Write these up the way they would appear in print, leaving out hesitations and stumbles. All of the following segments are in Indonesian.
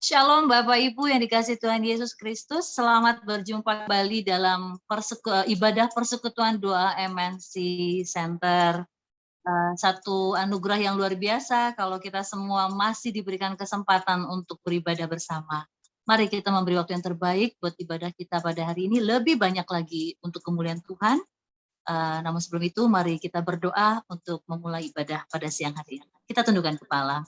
Shalom Bapak Ibu yang dikasihi Tuhan Yesus Kristus. Selamat berjumpa kembali dalam ibadah persekutuan doa MNC Center. Satu anugerah yang luar biasa kalau kita semua masih diberikan kesempatan untuk beribadah bersama. Mari kita memberi waktu yang terbaik buat ibadah kita pada hari ini, lebih banyak lagi untuk kemuliaan Tuhan. Namun sebelum itu mari kita berdoa untuk memulai ibadah pada siang hari ini. Kita tundukkan kepala.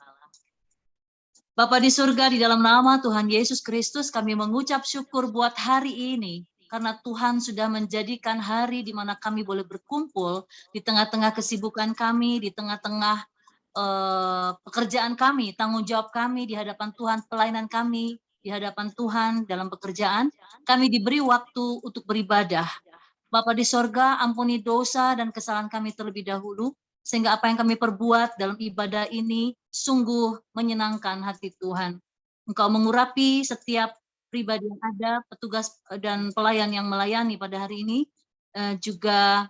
Bapa di surga, di dalam nama Tuhan Yesus Kristus, kami mengucap syukur buat hari ini. Karena Tuhan sudah menjadikan hari di mana kami boleh berkumpul di tengah-tengah kesibukan kami, di tengah-tengah pekerjaan kami, tanggung jawab kami di hadapan Tuhan, pelayanan kami di hadapan Tuhan dalam pekerjaan. Kami diberi waktu untuk beribadah. Bapa di surga, ampuni dosa dan kesalahan kami terlebih dahulu, sehingga apa yang kami perbuat dalam ibadah ini sungguh menyenangkan hati Tuhan. Engkau mengurapi setiap pribadi yang ada, petugas dan pelayan yang melayani pada hari ini, juga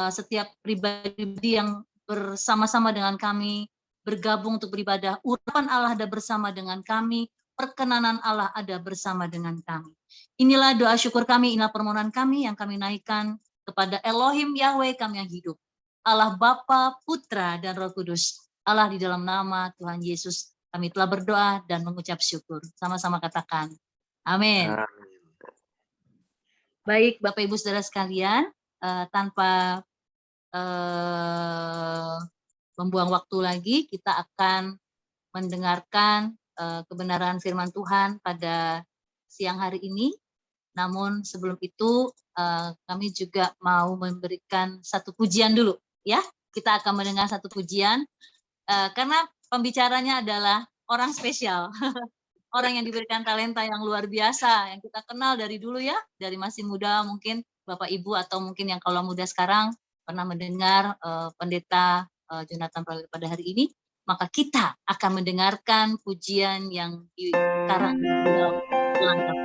setiap pribadi yang bersama-sama dengan kami, bergabung untuk beribadah. Urapan Allah ada bersama dengan kami, perkenanan Allah ada bersama dengan kami. Inilah doa syukur kami, inilah permohonan kami yang kami naikkan kepada Elohim Yahweh kami yang hidup. Allah Bapa, Putra, dan Roh Kudus. Allah di dalam nama Tuhan Yesus, kami telah berdoa dan mengucap syukur. Sama-sama katakan, amin. Baik, Bapak Ibu Saudara sekalian, tanpa membuang waktu lagi, kita akan mendengarkan kebenaran firman Tuhan pada siang hari ini. Namun sebelum itu, kami juga mau memberikan satu pujian dulu. Ya, kita akan mendengar satu pujian karena pembicaranya adalah orang spesial, orang yang diberikan talenta yang luar biasa, yang kita kenal dari dulu ya, dari masih muda mungkin Bapak Ibu atau mungkin yang kalau muda sekarang pernah mendengar Pendeta Jonathan pada hari ini, maka kita akan mendengarkan pujian yang dikarang beliau lengkap.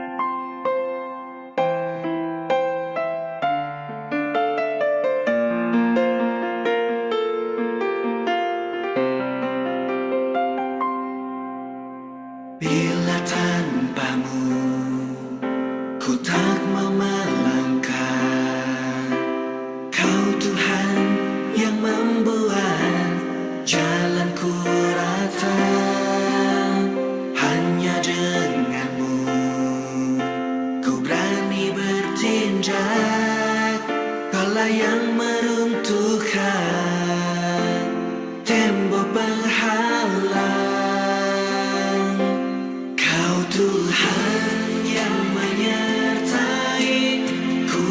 Bila tanpamu ku tak mau melangkah, Kau Tuhan yang membuat jalanku rata. Hanya denganmu ku berani bertindak, Kaulah yang meruntuhkan tembok penghalang. Tuhan yang menyertai ku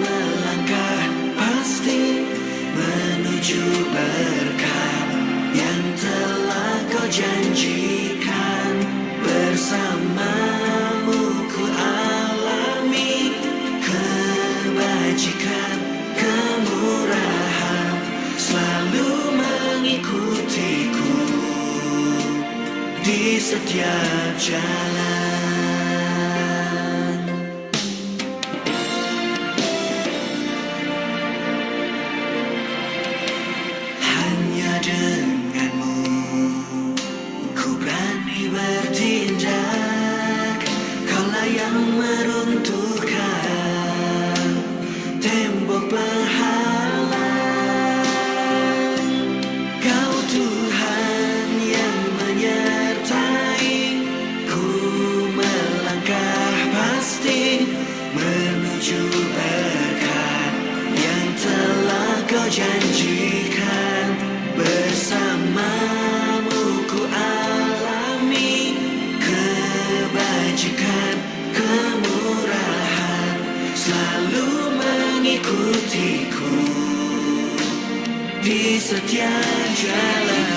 melangkah pasti menuju berkat yang telah Kau janjikan. Bersamamu ku alami kebajikan, kemurahan selalu mengikutiku di setiap jalan. Hanya denganmu ku berani bertindak, Kaulah yang meruntuhkan tembok penghalang. Kau Tuhan yang menyertai ku melangkah pasti menuju berkat yang telah Kau janjikan. Bersamamu ku alami kebajikan, kemurahan selalu mengikutiku di setiap jalan.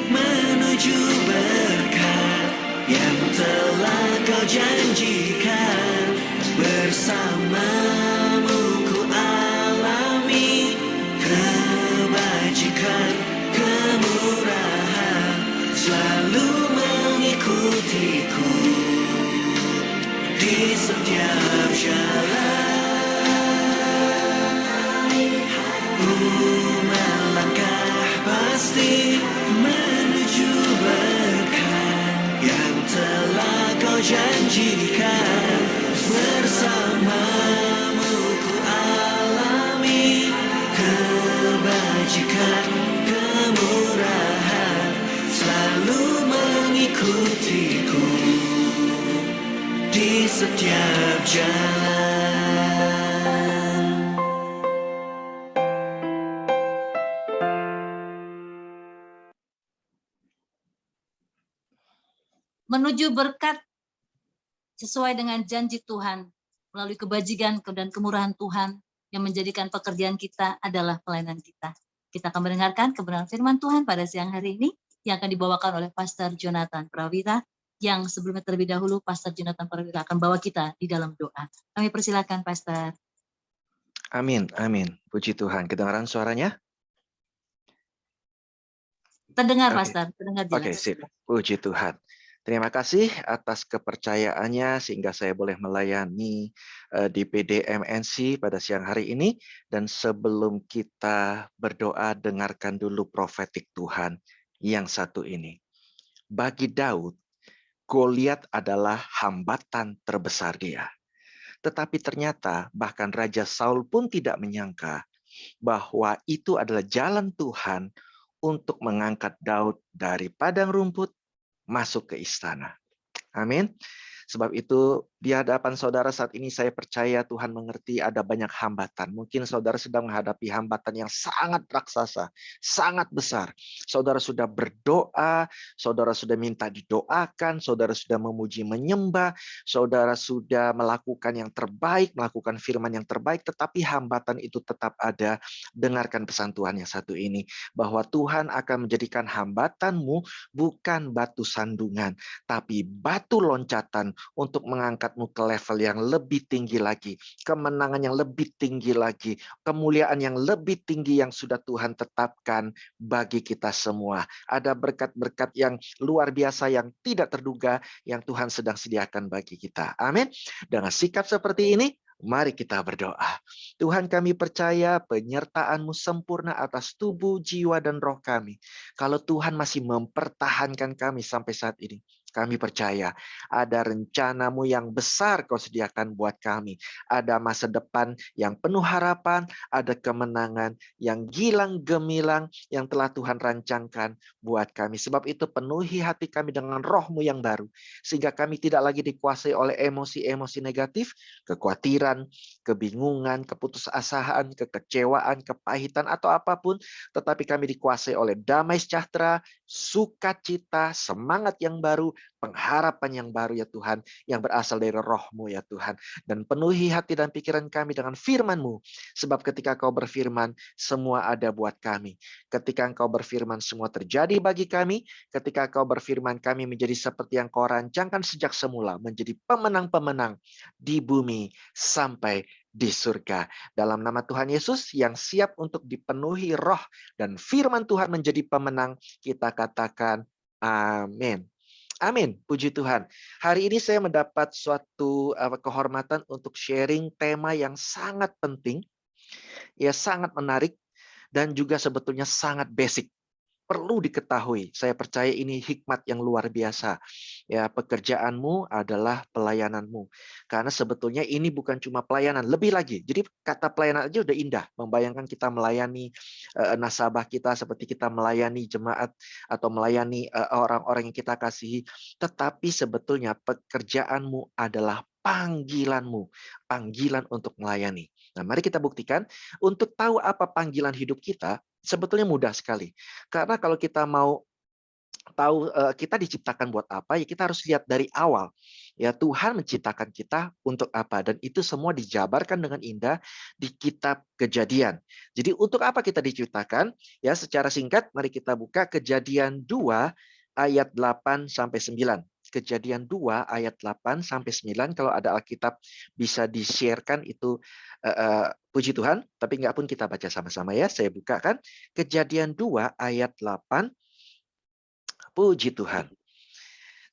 Menuju berkat yang telah Kau janjikan. selalu mengikutiku di setiap jalan. Ku melangkah pasti menuju berkat yang telah Kau janjikan. Bersamamu ku alami kebajikan, kemurahan selalu mengikutiku di setiap jalan. Menuju berkat sesuai dengan janji Tuhan melalui kebajikan dan kemurahan Tuhan yang menjadikan pekerjaan kita adalah pelayanan kita. Kita akan mendengarkan kebenaran firman Tuhan pada siang hari ini yang akan dibawakan oleh Pastor Jonathan Prawira, yang sebelumnya terlebih dahulu Pastor Jonathan Prawira akan bawa kita di dalam doa. Kami persilakan Pastor. Amin, amin. Puji Tuhan. Kedengaran suaranya? Terdengar Oke. Pastor, terdengar jelas. Oke, sip. Puji Tuhan. Terima kasih atas kepercayaannya sehingga saya boleh melayani di PDMNC pada siang hari ini. Dan sebelum kita berdoa, dengarkan dulu profetik Tuhan yang satu ini. Bagi Daud, Goliat adalah hambatan terbesar dia. Tetapi ternyata bahkan Raja Saul pun tidak menyangka bahwa itu adalah jalan Tuhan untuk mengangkat Daud dari padang rumput masuk ke istana. Amin. Sebab itu di hadapan saudara saat ini saya percaya Tuhan mengerti ada banyak hambatan. Mungkin saudara sedang menghadapi hambatan yang sangat raksasa, sangat besar. Saudara sudah berdoa, saudara sudah minta didoakan, saudara sudah memuji menyembah, saudara sudah melakukan yang terbaik, melakukan firman yang terbaik, tetapi hambatan itu tetap ada. Dengarkan pesan Tuhan yang satu ini, bahwa Tuhan akan menjadikan hambatanmu bukan batu sandungan, tapi batu loncatan untuk mengangkatmu ke level yang lebih tinggi lagi, kemenangan yang lebih tinggi lagi, kemuliaan yang lebih tinggi yang sudah Tuhan tetapkan bagi kita semua. Ada berkat-berkat yang luar biasa yang tidak terduga yang Tuhan sedang sediakan bagi kita. Amin. Dengan sikap seperti ini, mari kita berdoa. Tuhan, kami percaya penyertaan-Mu sempurna atas tubuh, jiwa, dan roh kami. Kalau Tuhan masih mempertahankan kami sampai saat ini, kami percaya ada rencana-Mu yang besar Kau sediakan buat kami. Ada masa depan yang penuh harapan, ada kemenangan yang gilang gemilang yang telah Tuhan rancangkan buat kami. Sebab itu penuhi hati kami dengan roh-Mu yang baru, sehingga kami tidak lagi dikuasai oleh emosi-emosi negatif, kekhawatiran, kebingungan, keputusasaan, kekecewaan, kepahitan, atau apapun, tetapi kami dikuasai oleh damai sejahtera, sukacita, semangat yang baru, pengharapan yang baru ya Tuhan, yang berasal dari roh-Mu ya Tuhan. Dan penuhi hati dan pikiran kami dengan firman-Mu, sebab ketika Kau berfirman, semua ada buat kami. Ketika Engkau berfirman, semua terjadi bagi kami. Ketika Kau berfirman, kami menjadi seperti yang Kau rancangkan sejak semula, menjadi pemenang-pemenang di bumi sampai di surga. Dalam nama Tuhan Yesus yang siap untuk dipenuhi roh dan firman Tuhan menjadi pemenang, kita katakan amin. Amin, puji Tuhan. Hari ini saya mendapat suatu kehormatan untuk sharing tema yang sangat penting, ya sangat menarik, dan juga sebetulnya sangat basic. Perlu diketahui, saya percaya ini hikmat yang luar biasa. Ya, pekerjaanmu adalah pelayananmu. Karena sebetulnya ini bukan cuma pelayanan, lebih lagi. Jadi kata pelayanan aja udah indah. Membayangkan kita melayani nasabah kita seperti kita melayani jemaat atau melayani orang-orang yang kita kasihi. Tetapi sebetulnya pekerjaanmu adalah panggilanmu. Panggilan untuk melayani. Nah, mari kita buktikan. Untuk tahu apa panggilan hidup kita, sebetulnya mudah sekali. Karena kalau kita mau tahu kita diciptakan buat apa, ya kita harus lihat dari awal. Ya, Tuhan menciptakan kita untuk apa, dan itu semua dijabarkan dengan indah di kitab Kejadian. Jadi untuk apa kita diciptakan? Ya, secara singkat mari kita buka Kejadian 2 ayat 8 sampai 9. Kejadian 2 ayat 8 sampai 9, kalau ada Alkitab bisa di-share-kan itu puji Tuhan, tapi enggak pun kita baca sama-sama ya. Saya bukakan Kejadian 2 ayat 8. Puji Tuhan.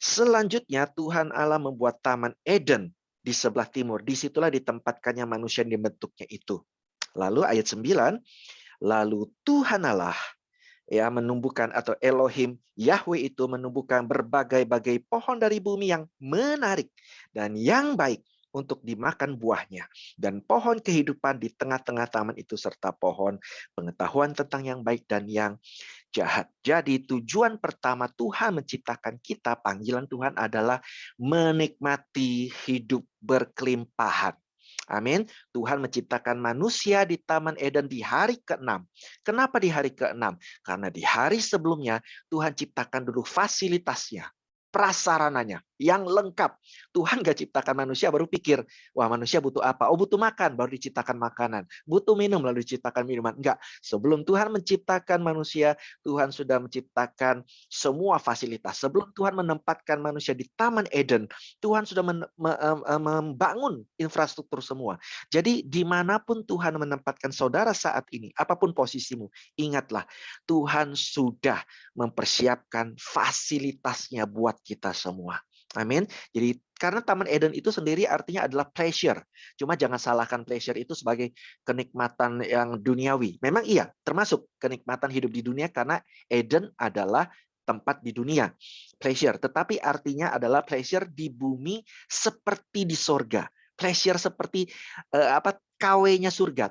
Selanjutnya Tuhan Allah membuat Taman Eden di sebelah timur. Disitulah ditempatkannya manusia yang dibentuknya itu. Lalu ayat 9, lalu Tuhan Allah ya menumbuhkan atau Elohim Yahweh itu menumbuhkan berbagai-bagai pohon dari bumi yang menarik dan yang baik untuk dimakan buahnya, dan pohon kehidupan di tengah-tengah taman itu serta pohon pengetahuan tentang yang baik dan yang jahat. Jadi tujuan pertama Tuhan menciptakan kita, panggilan Tuhan adalah menikmati hidup berkelimpahan. Amin. Tuhan menciptakan manusia di Taman Eden di hari ke-6. Kenapa di hari ke-6? Karena di hari sebelumnya Tuhan ciptakan dulu fasilitasnya, prasarananya yang lengkap. Tuhan gak ciptakan manusia baru pikir, wah manusia butuh apa? Oh butuh makan, baru diciptakan makanan. Butuh minum, lalu diciptakan minuman. Enggak. Sebelum Tuhan menciptakan manusia, Tuhan sudah menciptakan semua fasilitas. Sebelum Tuhan menempatkan manusia di Taman Eden, Tuhan sudah membangun infrastruktur semua. Jadi dimanapun Tuhan menempatkan saudara saat ini, apapun posisimu, ingatlah Tuhan sudah mempersiapkan fasilitasnya buat kita semua. Amin. Jadi karena Taman Eden itu sendiri artinya adalah pleasure. Cuma jangan salahkan pleasure itu sebagai kenikmatan yang duniawi. Memang iya, termasuk kenikmatan hidup di dunia karena Eden adalah tempat di dunia. Pleasure, tetapi artinya adalah pleasure di bumi seperti di sorga. Pleasure seperti KW-nya surga.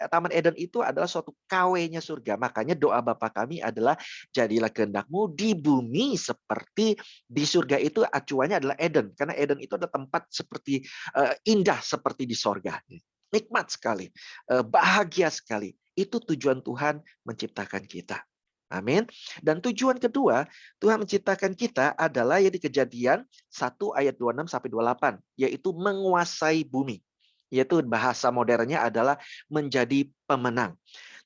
Taman Eden itu adalah suatu KW-nya surga. Makanya doa Bapa kami adalah jadilah kehendak-Mu di bumi seperti di surga. Itu acuannya adalah Eden. Karena Eden itu adalah tempat seperti indah seperti di sorga. Nikmat sekali. Bahagia sekali. Itu tujuan Tuhan menciptakan kita. Amin. Dan tujuan kedua, Tuhan menciptakan kita adalah yang di Kejadian 1 ayat 26 sampai 28, yaitu menguasai bumi. Yaitu bahasa modernnya adalah menjadi pemenang.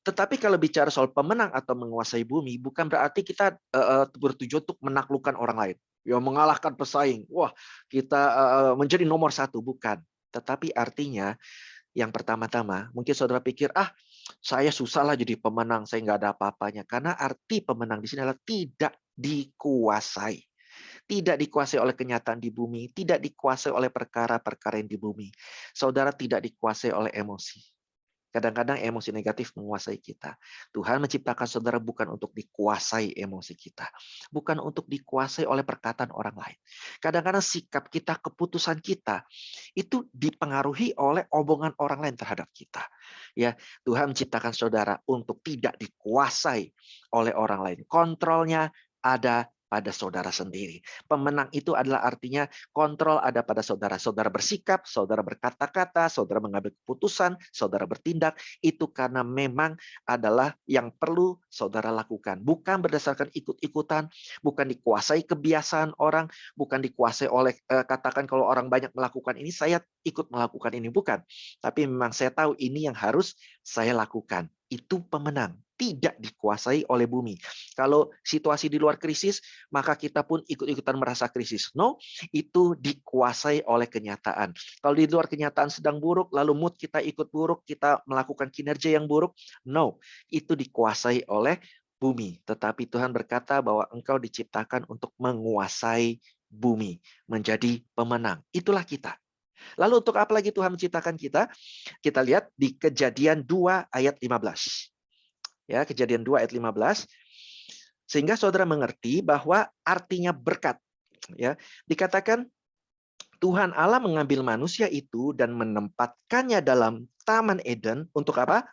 Tetapi kalau bicara soal pemenang atau menguasai bumi, bukan berarti kita bertujuan untuk menaklukkan orang lain. Ya, mengalahkan pesaing. Wah, kita menjadi nomor satu. Bukan. Tetapi artinya, yang pertama-tama, mungkin saudara pikir, saya susah lah jadi pemenang, saya nggak ada apa-apanya. Karena arti pemenang di sini adalah tidak dikuasai. Tidak dikuasai oleh kenyataan di bumi, tidak dikuasai oleh perkara-perkara yang di bumi. Saudara tidak dikuasai oleh emosi. Kadang-kadang emosi negatif menguasai kita. Tuhan menciptakan saudara bukan untuk dikuasai emosi kita. Bukan untuk dikuasai oleh perkataan orang lain. Kadang-kadang sikap kita, keputusan kita, itu dipengaruhi oleh omongan orang lain terhadap kita. Ya, Tuhan menciptakan saudara untuk tidak dikuasai oleh orang lain. Kontrolnya ada pada saudara sendiri. Pemenang itu adalah artinya kontrol ada pada saudara. Saudara bersikap, saudara berkata-kata, saudara mengambil keputusan, saudara bertindak. Itu karena memang adalah yang perlu saudara lakukan. Bukan berdasarkan ikut-ikutan, bukan dikuasai kebiasaan orang, bukan dikuasai oleh katakan kalau orang banyak melakukan ini, saya ikut melakukan ini. Bukan. Tapi memang saya tahu ini yang harus saya lakukan. Itu pemenang. Tidak dikuasai oleh bumi. Kalau situasi di luar krisis, maka kita pun ikut-ikutan merasa krisis. No, itu dikuasai oleh kenyataan. Kalau di luar kenyataan sedang buruk, lalu mood kita ikut buruk, kita melakukan kinerja yang buruk. No, itu dikuasai oleh bumi. Tetapi Tuhan berkata bahwa engkau diciptakan untuk menguasai bumi, menjadi pemenang. Itulah kita. Lalu untuk apa lagi Tuhan menciptakan kita? Kita lihat di Kejadian 2 ayat 15. Ya, Kejadian 2 ayat 15. Sehingga saudara mengerti bahwa artinya berkat. Ya, dikatakan Tuhan Allah mengambil manusia itu dan menempatkannya dalam Taman Eden untuk apa?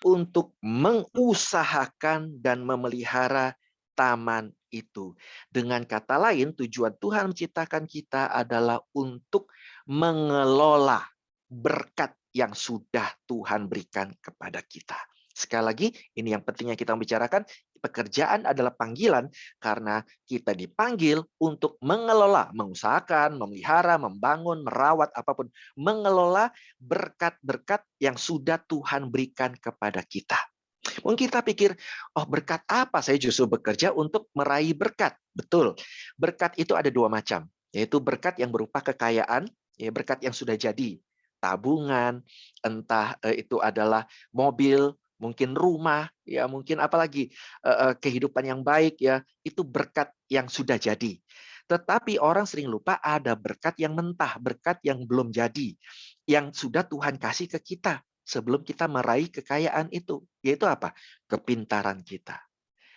Untuk mengusahakan dan memelihara taman itu. Dengan kata lain, tujuan Tuhan menciptakan kita adalah untuk mengelola berkat yang sudah Tuhan berikan kepada kita. Sekali lagi, ini yang pentingnya kita membicarakan, pekerjaan adalah panggilan karena kita dipanggil untuk mengelola, mengusahakan, memelihara, membangun, merawat, apapun. Mengelola berkat-berkat yang sudah Tuhan berikan kepada kita. Mungkin kita pikir, oh berkat apa? Saya justru bekerja untuk meraih berkat. Betul, berkat itu ada dua macam. Yaitu berkat yang berupa kekayaan, ya, berkat yang sudah jadi. Tabungan, entah itu adalah mobil, mungkin rumah, ya mungkin apalagi kehidupan yang baik ya, itu berkat yang sudah jadi. Tetapi orang sering lupa ada berkat yang mentah, berkat yang belum jadi, yang sudah Tuhan kasih ke kita sebelum kita meraih kekayaan itu. Yaitu apa? Kepintaran kita,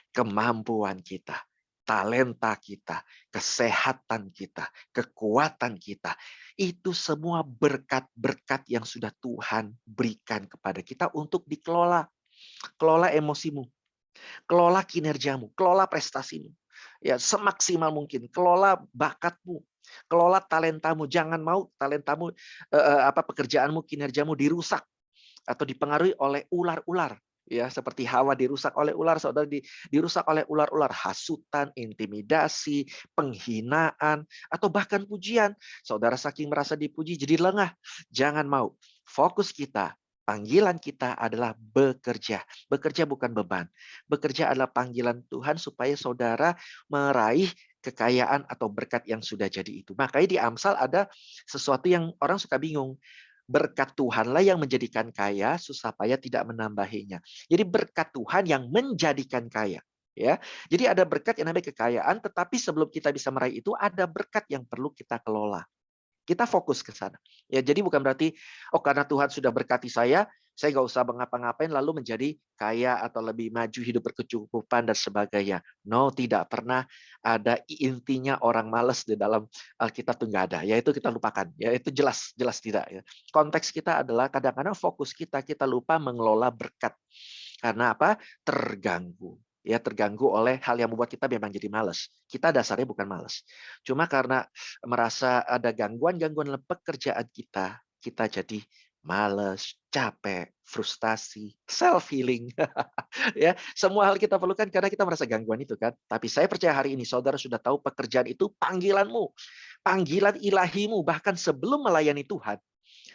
kemampuan kita, talenta kita, kesehatan kita, kekuatan kita. Itu semua berkat-berkat yang sudah Tuhan berikan kepada kita untuk dikelola. Kelola emosimu, kelola kinerjamu, kelola prestasimu. Ya, semaksimal mungkin, kelola bakatmu, kelola talentamu. Jangan mau talentamu, pekerjaanmu, kinerjamu dirusak atau dipengaruhi oleh ular-ular. Ya, seperti Hawa dirusak oleh ular, saudara dirusak oleh ular-ular, hasutan, intimidasi, penghinaan, atau bahkan pujian. Saudara saking merasa dipuji jadi lengah. Jangan mau. Fokus kita, panggilan kita adalah bekerja. Bekerja bukan beban. Bekerja adalah panggilan Tuhan supaya saudara meraih kekayaan atau berkat yang sudah jadi itu. Makanya di Amsal ada sesuatu yang orang suka bingung. Berkat Tuhanlah yang menjadikan kaya, susah payah tidak menambahinya. Jadi berkat Tuhan yang menjadikan kaya. Ya, jadi ada berkat yang namanya kekayaan, tetapi sebelum kita bisa meraih itu ada berkat yang perlu kita kelola. Kita fokus ke sana. Ya, jadi bukan berarti, oh karena Tuhan sudah berkati saya nggak usah mengapa-ngapain lalu menjadi kaya atau lebih maju, hidup berkecukupan dan sebagainya. No, tidak pernah ada intinya orang malas di dalam Alkitab itu nggak ada. Ya itu kita lupakan. Ya itu jelas tidak. Ya. Konteks kita adalah kadang-kadang fokus kita lupa mengelola berkat. Karena apa? Terganggu. Ya, terganggu oleh hal yang membuat kita memang jadi malas. Kita dasarnya bukan malas. Cuma karena merasa ada gangguan-gangguan dalam pekerjaan kita jadi malas, capek, frustasi, self healing. Ya, semua hal kita perlukan karena kita merasa gangguan itu kan. Tapi saya percaya hari ini saudara sudah tahu pekerjaan itu panggilanmu, panggilan ilahimu bahkan sebelum melayani Tuhan.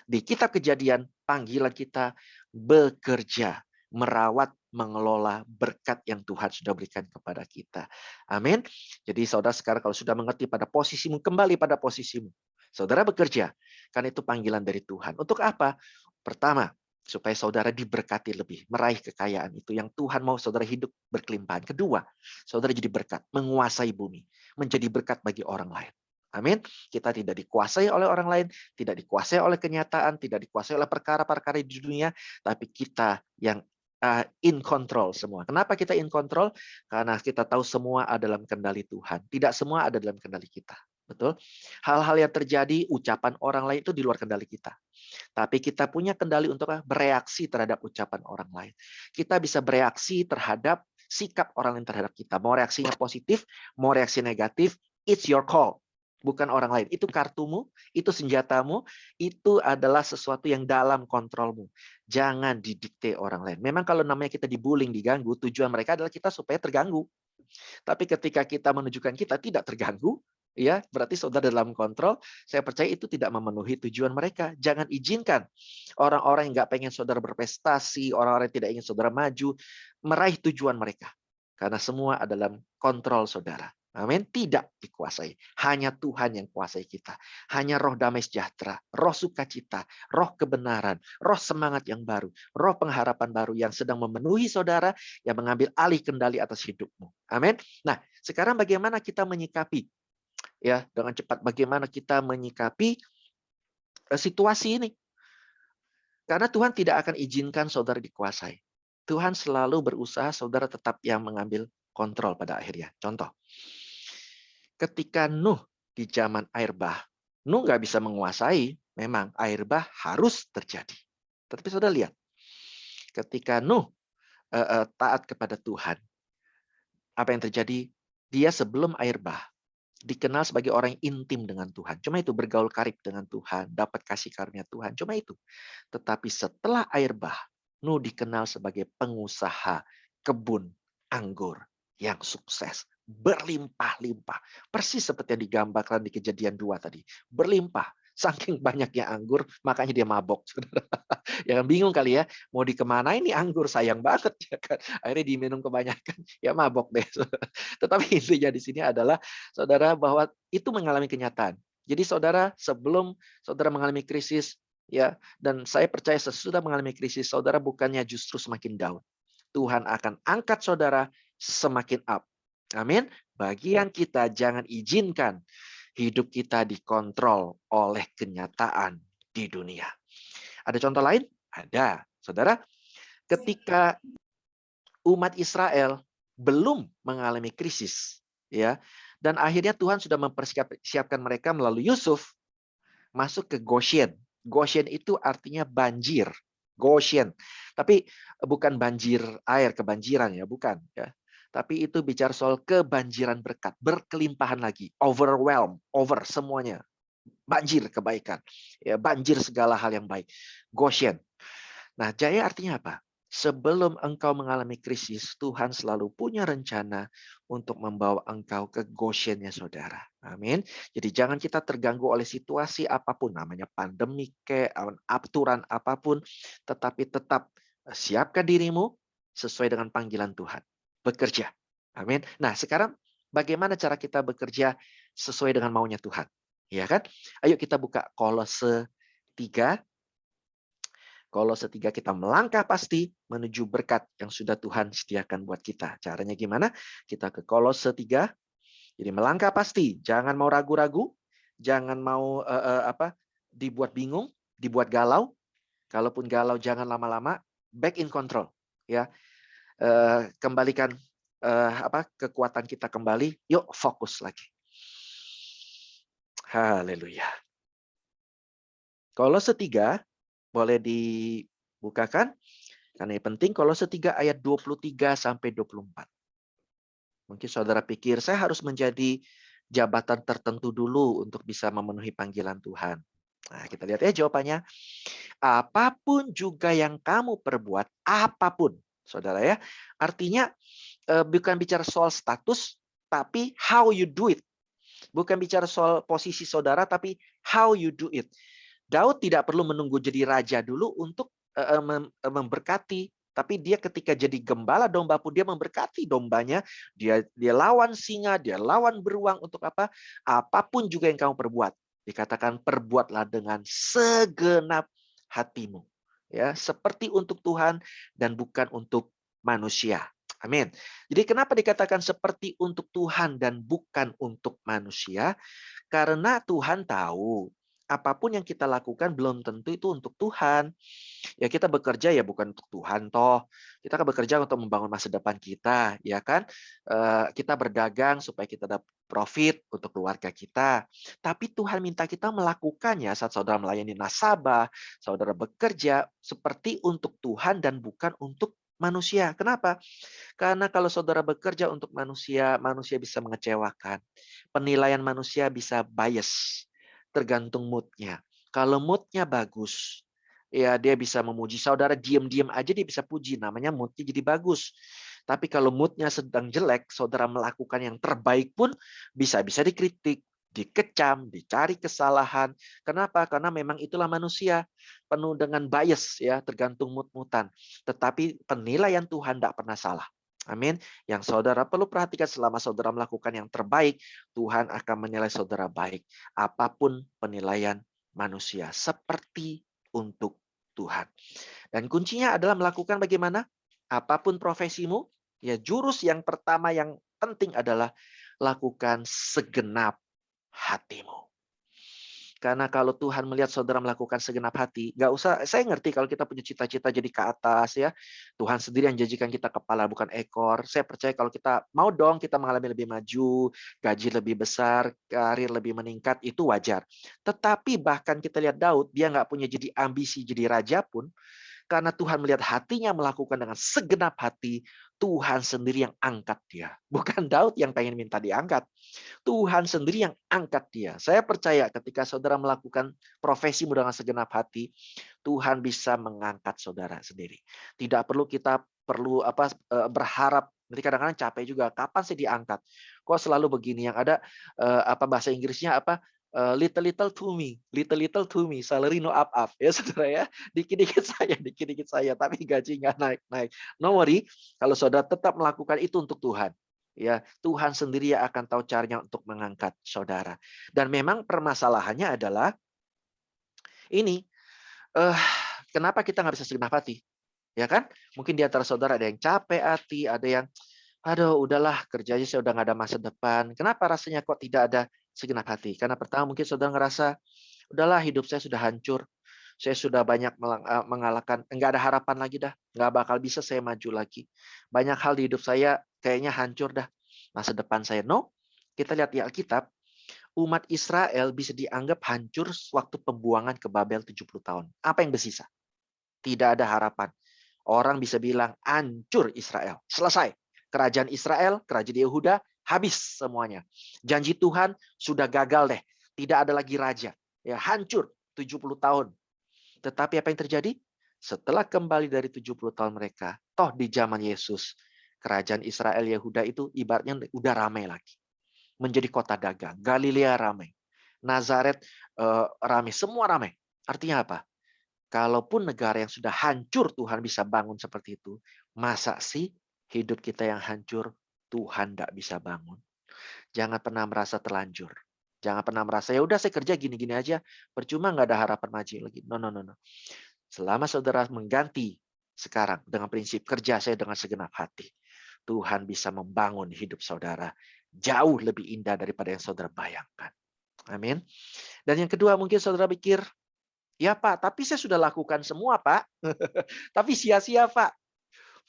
Di kitab Kejadian, panggilan kita bekerja, merawat, mengelola berkat yang Tuhan sudah berikan kepada kita. Amin. Jadi saudara sekarang kalau sudah mengerti pada posisimu, kembali pada posisimu. Saudara bekerja, karena itu panggilan dari Tuhan. Untuk apa? Pertama, supaya saudara diberkati lebih, meraih kekayaan itu yang Tuhan mau saudara hidup berkelimpahan. Kedua, saudara jadi berkat, menguasai bumi, menjadi berkat bagi orang lain. Amin. Kita tidak dikuasai oleh orang lain, tidak dikuasai oleh kenyataan, tidak dikuasai oleh perkara-perkara di dunia, tapi kita yang in control semua. Kenapa kita in control? Karena kita tahu semua ada dalam kendali Tuhan. Tidak semua ada dalam kendali kita. Betul? Hal-hal yang terjadi, ucapan orang lain itu di luar kendali kita. Tapi kita punya kendali untuk bereaksi terhadap ucapan orang lain. Kita bisa bereaksi terhadap sikap orang lain terhadap kita. Mau reaksinya positif, mau reaksi negatif, it's your call. Bukan orang lain. Itu kartumu, itu senjatamu, itu adalah sesuatu yang dalam kontrolmu. Jangan didikte orang lain. Memang kalau namanya kita dibullying, diganggu, tujuan mereka adalah kita supaya terganggu. Tapi ketika kita menunjukkan kita tidak terganggu, ya berarti saudara dalam kontrol. Saya percaya itu tidak memenuhi tujuan mereka. Jangan izinkan orang-orang yang nggak pengen saudara berprestasi, orang-orang yang tidak ingin saudara maju, meraih tujuan mereka. Karena semua adalah kontrol saudara. Amin. Tidak dikuasai. Hanya Tuhan yang kuasai kita. Hanya roh damai sejahtera, roh sukacita, roh kebenaran, roh semangat yang baru, roh pengharapan baru yang sedang memenuhi saudara, yang mengambil alih kendali atas hidupmu. Amin. Nah, sekarang bagaimana kita menyikapi? Ya, dengan cepat bagaimana kita menyikapi situasi ini? Karena Tuhan tidak akan izinkan saudara dikuasai. Tuhan selalu berusaha saudara tetap yang mengambil kontrol pada akhirnya. Contoh, ketika Nuh di zaman air bah, Nuh nggak bisa menguasai, memang air bah harus terjadi. Tetapi saudara lihat, ketika Nuh taat kepada Tuhan, apa yang terjadi? Dia sebelum air bah, dikenal sebagai orang yang intim dengan Tuhan. Cuma itu, bergaul karib dengan Tuhan, dapat kasih karunia Tuhan. Cuma itu. Tetapi setelah air bah, Nuh dikenal sebagai pengusaha kebun anggur yang sukses. Berlimpah-limpah. Persis seperti yang digambarkan di Kejadian 2 tadi. Berlimpah. Saking banyaknya anggur, makanya dia mabok. Yang bingung kali ya, mau dikemana ini anggur, sayang banget ya kan. Akhirnya diminum kebanyakan, ya mabok deh. Tetapi intinya di sini adalah saudara bahwa itu mengalami kenyataan. Jadi saudara sebelum saudara mengalami krisis, Ya, dan saya percaya sesudah mengalami krisis, saudara bukannya justru semakin down. Tuhan akan angkat saudara semakin up. Amin. Bagian kita jangan izinkan hidup kita dikontrol oleh kenyataan di dunia. Ada contoh lain? Ada. Saudara, ketika umat Israel belum mengalami krisis, ya, dan akhirnya Tuhan sudah mempersiapkan mereka melalui Yusuf masuk ke Goshen. Goshen itu artinya banjir. Goshen. Tapi bukan banjir air, kebanjiran ya, bukan ya. Tapi itu bicara soal kebanjiran berkat, berkelimpahan lagi, overwhelm, over semuanya. Banjir kebaikan. Ya, banjir segala hal yang baik. Goshen. Nah, jaya artinya apa? Sebelum engkau mengalami krisis, Tuhan selalu punya rencana untuk membawa engkau ke Goshennya saudara. Amin. Jadi jangan kita terganggu oleh situasi apapun, namanya pandemi, aturan apapun, tetapi tetap siapkan dirimu sesuai dengan panggilan Tuhan. Bekerja. Amin. Nah, sekarang bagaimana cara kita bekerja sesuai dengan maunya Tuhan? Ya kan? Ayo kita buka Kolose 3. Kolose 3 kita melangkah pasti menuju berkat yang sudah Tuhan sediakan buat kita. Caranya gimana? Kita ke Kolose 3. Jadi melangkah pasti, jangan mau ragu-ragu, jangan mau dibuat bingung, dibuat galau. Kalaupun galau jangan lama-lama, back in control, ya. Kembalikan kekuatan kita kembali, yuk fokus lagi. Haleluya. Kolose 3 boleh dibukakan. Karena yang penting Kolose 3 ayat 23 sampai 24. Mungkin saudara pikir saya harus menjadi jabatan tertentu dulu untuk bisa memenuhi panggilan Tuhan. Nah, kita lihat ya jawabannya. Apapun juga yang kamu perbuat, apapun. Saudara ya. Artinya bukan bicara soal status, tapi how you do it. Bukan bicara soal posisi saudara, tapi how you do it. Daud tidak perlu menunggu jadi raja dulu untuk memberkati, tapi dia ketika jadi gembala domba pun dia memberkati dombanya. Dia lawan singa, dia lawan beruang untuk apa? Apapun juga yang kamu perbuat. Dikatakan perbuatlah dengan segenap hatimu. Ya, seperti untuk Tuhan dan bukan untuk manusia. Amin. Jadi kenapa dikatakan seperti untuk Tuhan dan bukan untuk manusia? Karena Tuhan tahu apapun yang kita lakukan belum tentu itu untuk Tuhan. Ya kita bekerja ya bukan untuk Tuhan toh. Kita kan bekerja untuk membangun masa depan kita, ya kan? Kita berdagang supaya kita dapat profit untuk keluarga kita. Tapi Tuhan minta kita melakukannya saat saudara melayani nasabah, saudara bekerja seperti untuk Tuhan dan bukan untuk manusia. Kenapa? Karena kalau saudara bekerja untuk manusia, manusia bisa mengecewakan. Penilaian manusia bisa bias, tergantung moodnya. Kalau moodnya bagus, ya dia bisa memuji saudara, diam-diam aja dia bisa puji, namanya moodnya jadi bagus. Tapi kalau moodnya sedang jelek, saudara melakukan yang terbaik pun bisa-bisa dikritik, dikecam, dicari kesalahan. Kenapa? Karena memang itulah manusia, penuh dengan bias ya, tergantung mood-moodan. Tetapi penilaian Tuhan tidak pernah salah. Amin. Yang saudara perlu perhatikan selama saudara melakukan yang terbaik, Tuhan akan menilai saudara baik. Apapun penilaian manusia, seperti untuk Tuhan. Dan kuncinya adalah melakukan bagaimana? Apapun profesimu, ya jurus yang pertama yang penting adalah lakukan segenap hatimu. Karena kalau Tuhan melihat saudara melakukan segenap hati, nggak usah, saya ngerti kalau kita punya cita-cita jadi ke atas ya. Tuhan sendiri yang jadikan kita kepala bukan ekor. Saya percaya kalau kita mau dong kita mengalami lebih maju, gaji lebih besar, karir lebih meningkat, itu wajar. Tetapi bahkan kita lihat Daud, dia nggak punya jadi ambisi jadi raja pun, karena Tuhan melihat hatinya melakukan dengan segenap hati, Tuhan sendiri yang angkat dia. Bukan Daud yang pengen minta diangkat. Tuhan sendiri yang angkat dia. Saya percaya ketika saudara melakukan profesimu dengan segenap hati, Tuhan bisa mengangkat saudara sendiri. Tidak perlu kita berharap. Nanti kadang-kadang capek juga. Kapan sih diangkat? Kok selalu begini? Yang ada bahasa Inggrisnya apa? Little to me, salary no up ya saudara ya, dikit-dikit saya, tapi gaji nggak naik. No worry, kalau saudara tetap melakukan itu untuk Tuhan, ya Tuhan sendiri yang akan tahu caranya untuk mengangkat saudara. Dan memang permasalahannya adalah ini, eh, kenapa kita nggak bisa segenap hati? Ya kan? Mungkin di antara saudara ada yang capek hati, ada yang, aduh udahlah kerja aja saya udah nggak ada masa depan. Kenapa rasanya kok tidak ada segenap hati? Karena pertama mungkin saudara ngerasa, udahlah hidup saya sudah hancur. Saya sudah banyak mengalahkan, enggak ada harapan lagi dah. Nggak bakal bisa saya maju lagi. Banyak hal di hidup saya kayaknya hancur dah. Masa depan saya. No, kita lihat di Alkitab, umat Israel bisa dianggap hancur waktu pembuangan ke Babel 70 tahun. Apa yang bersisa? Tidak ada harapan. Orang bisa bilang, hancur Israel. Selesai. Kerajaan Israel, kerajaan Yehuda, habis semuanya. Janji Tuhan sudah gagal deh. Tidak ada lagi raja. Ya, hancur 70 tahun. Tetapi apa yang terjadi? Setelah kembali dari 70 tahun mereka, toh di zaman Yesus, kerajaan Israel Yehuda itu ibaratnya udah ramai lagi. Menjadi kota dagang. Galilea ramai. Nazaret ramai. Semua ramai. Artinya apa? Kalaupun negara yang sudah hancur Tuhan bisa bangun seperti itu, masa sih hidup kita yang hancur Tuhan tidak bisa bangun? Jangan pernah merasa terlanjur. Jangan pernah merasa ya udah saya kerja gini-gini aja, percuma nggak ada harapan maju lagi. No, no, no, no. Selama saudara mengganti sekarang dengan prinsip kerja saya dengan segenap hati, Tuhan bisa membangun hidup saudara jauh lebih indah daripada yang saudara bayangkan. Amin. Dan yang kedua mungkin saudara pikir, ya Pak, tapi saya sudah lakukan semua Pak. Tapi sia-sia Pak.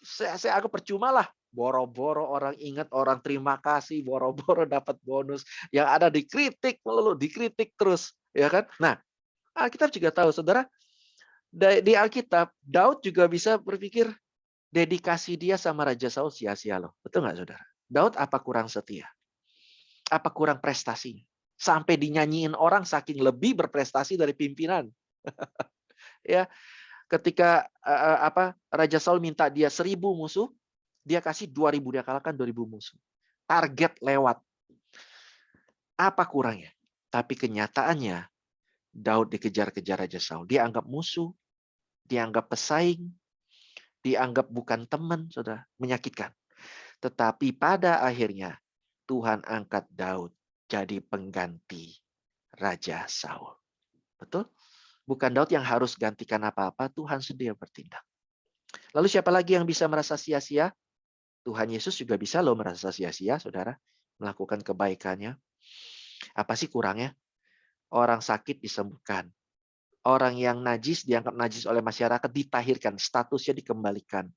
Saya anggap percuma lah. Boro-boro orang ingat, orang terima kasih, boro-boro dapat bonus. Yang ada dikritik melulu, dikritik terus. Ya kan? Nah, Alkitab juga tahu, saudara, di Alkitab, Daud juga bisa berpikir, dedikasi dia sama Raja Saul sia-sia loh. Betul nggak saudara? Daud apa kurang setia? Apa kurang prestasi? Sampai dinyanyiin orang saking lebih berprestasi dari pimpinan. Ya, ketika Raja Saul minta dia 1.000 musuh, dia kasih 2.000, dia kalahkan 2.000 musuh. Target lewat. Apa kurangnya? Tapi kenyataannya Daud dikejar-kejar Raja Saul. Dia anggap musuh, dianggap pesaing, dianggap bukan teman, saudara, menyakitkan. Tetapi pada akhirnya Tuhan angkat Daud jadi pengganti Raja Saul. Betul? Bukan Daud yang harus gantikan apa-apa, Tuhan sendiri bertindak. Lalu siapa lagi yang bisa merasa sia-sia? Tuhan Yesus juga bisa loh merasa sia-sia, saudara. Melakukan kebaikannya. Apa sih kurangnya? Orang sakit disembuhkan. Orang yang najis dianggap najis oleh masyarakat ditahirkan. Statusnya dikembalikan.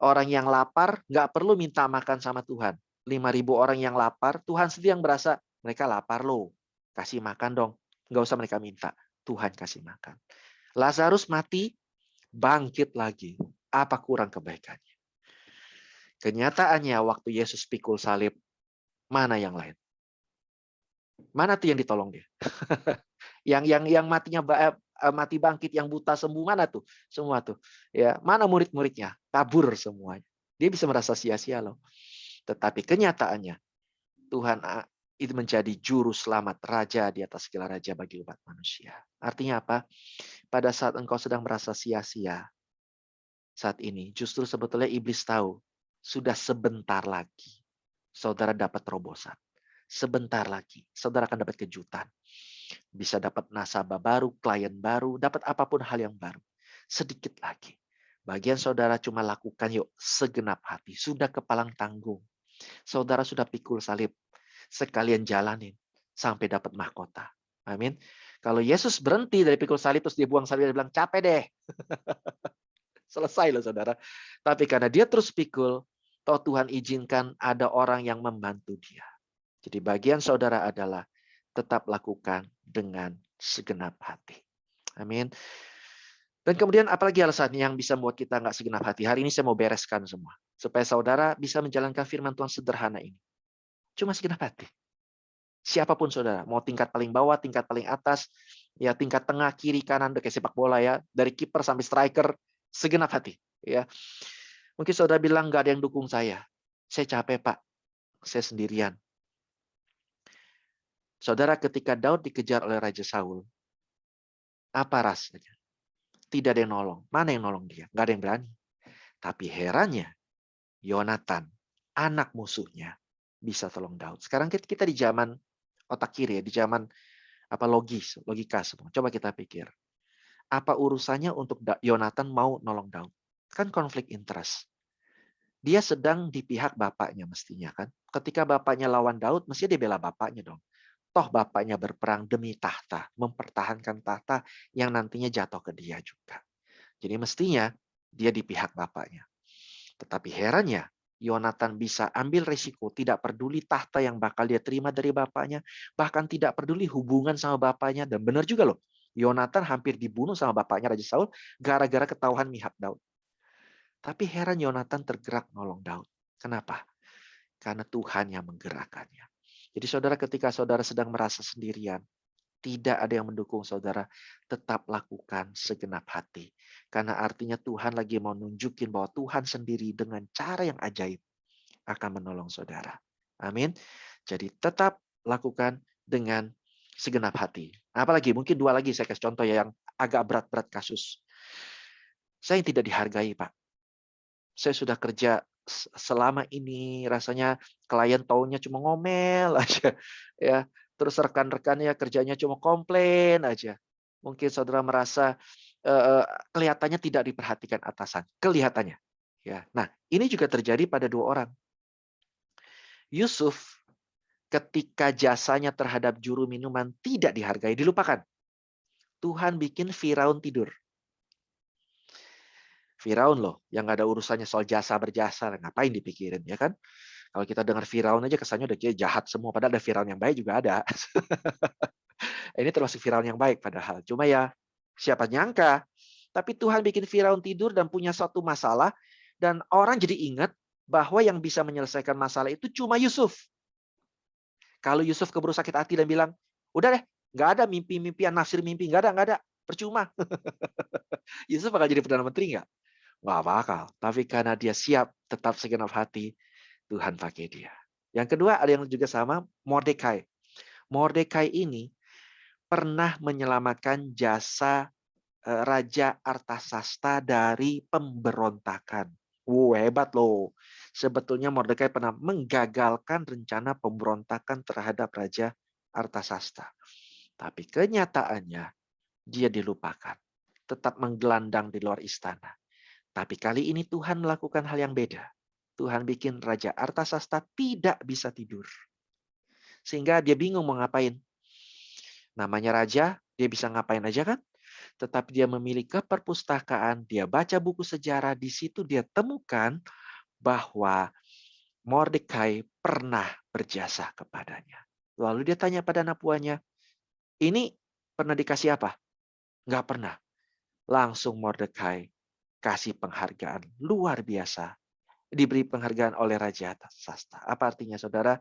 Orang yang lapar nggak perlu minta makan sama Tuhan. 5.000 orang yang lapar, Tuhan sendiri yang berasa mereka lapar loh. Kasih makan dong. Nggak usah mereka minta. Tuhan kasih makan. Lazarus mati, bangkit lagi. Apa kurang kebaikannya? Kenyataannya waktu Yesus pikul salib, mana yang lain? Mana tuh yang ditolong dia? yang matinya mati bangkit, yang buta sembuh, mana tuh? Semua tuh. Ya, mana murid-muridnya? Kabur semuanya. Dia bisa merasa sia-sia loh. Tetapi kenyataannya Tuhan itu menjadi juru selamat, raja di atas segala raja bagi umat manusia. Artinya apa? Pada saat engkau sedang merasa sia-sia saat ini, justru sebetulnya iblis tahu sudah sebentar lagi saudara dapat terobosan. Sebentar lagi saudara akan dapat kejutan. Bisa dapat nasabah baru, klien baru, dapat apapun hal yang baru. Sedikit lagi. Bagian saudara cuma lakukan yuk segenap hati. Sudah kepalang tanggung. Saudara sudah pikul salib. Sekalian jalanin sampai dapat mahkota. Amin. Kalau Yesus berhenti dari pikul salib terus dia buang salib, dia bilang capek deh. Selesai loh saudara. Tapi karena dia terus pikul, toh Tuhan izinkan ada orang yang membantu dia. Jadi bagian saudara adalah tetap lakukan dengan segenap hati. Amin. Dan kemudian apalagi alasan yang bisa membuat kita nggak segenap hati? Hari ini saya mau bereskan semua. Supaya saudara bisa menjalankan firman Tuhan sederhana ini. Cuma segenap hati. Siapapun saudara, mau tingkat paling bawah, tingkat paling atas, ya tingkat tengah, kiri, kanan, kayak sepak bola ya, dari kiper sampai striker, segenap hati. Ya, mungkin saudara bilang nggak ada yang dukung saya capek Pak, saya sendirian. Saudara, ketika Daud dikejar oleh Raja Saul, apa rasanya? Tidak ada yang nolong. Mana yang nolong dia? Nggak ada yang berani. Tapi herannya, Yonatan, anak musuhnya, bisa tolong Daud. Sekarang kita di zaman otak kiri ya, di zaman logika semua. Coba kita pikir. Apa urusannya untuk Yonatan mau nolong Daud? Kan konflik interest. Dia sedang di pihak bapaknya mestinya kan. Ketika bapaknya lawan Daud, mesti dia bela bapaknya dong. Toh bapaknya berperang demi tahta, mempertahankan tahta yang nantinya jatuh ke dia juga. Jadi mestinya dia di pihak bapaknya. Tetapi herannya, Yonatan bisa ambil resiko, tidak peduli tahta yang bakal dia terima dari bapaknya, bahkan tidak peduli hubungan sama bapaknya. Dan benar juga loh, Yonatan hampir dibunuh sama bapaknya Raja Saul gara-gara ketahuan mihak Daud. Tapi heran Yonatan tergerak nolong Daud. Kenapa? Karena Tuhan yang menggerakkannya. Jadi saudara, ketika saudara sedang merasa sendirian, tidak ada yang mendukung saudara, tetap lakukan segenap hati. Karena artinya Tuhan lagi mau nunjukin bahwa Tuhan sendiri dengan cara yang ajaib akan menolong saudara. Amin. Jadi tetap lakukan dengan segenap hati. Apalagi mungkin dua lagi saya kasih contoh ya yang agak berat-berat kasus. Saya yang tidak dihargai, Pak. Saya sudah kerja selama ini, rasanya klien taunya cuma ngomel aja. Ya, terus rekan-rekannya kerjanya cuma komplain aja. Mungkin saudara merasa kelihatannya tidak diperhatikan atasan, kelihatannya. Ya, nah ini juga terjadi pada dua orang. Yusuf ketika jasanya terhadap juru minuman tidak dihargai, dilupakan. Tuhan bikin Firaun tidur. Firaun loh, yang nggak ada urusannya soal jasa berjasa, ngapain dipikirin ya kan? Kalau kita dengar Firaun aja kesannya udah kayak jahat semua, padahal ada Firaun yang baik juga ada. Ini termasuk Firaun yang baik padahal. Cuma ya siapa nyangka, tapi Tuhan bikin Firaun tidur dan punya suatu masalah, dan orang jadi ingat bahwa yang bisa menyelesaikan masalah itu cuma Yusuf. Kalau Yusuf keburu sakit hati dan bilang, udah deh, nggak ada mimpi-mimpian, nafsir mimpi, nggak ada, percuma. Yusuf bakal jadi Perdana Menteri nggak? Nggak bakal. Tapi karena dia siap tetap segenap hati, Tuhan pakai dia. Yang kedua ada yang juga sama, Mordekai. Mordekai ini pernah menyelamatkan jasa Raja Artasasta dari pemberontakan. Hebat loh. Sebetulnya Mordekai pernah menggagalkan rencana pemberontakan terhadap Raja Artasasta. Tapi kenyataannya dia dilupakan. Tetap menggelandang di luar istana. Tapi kali ini Tuhan melakukan hal yang beda. Tuhan bikin Raja Artasasta tidak bisa tidur. Sehingga dia bingung mau ngapain. Namanya raja, dia bisa ngapain aja kan? Tetapi dia memiliki perpustakaan, dia baca buku sejarah, di situ dia temukan bahwa Mordekai pernah berjasa kepadanya. Lalu dia tanya pada anak buahnya, ini pernah dikasih apa? Nggak pernah. Langsung Mordekai kasih penghargaan luar biasa. Diberi penghargaan oleh Raja Artasasta. Apa artinya saudara?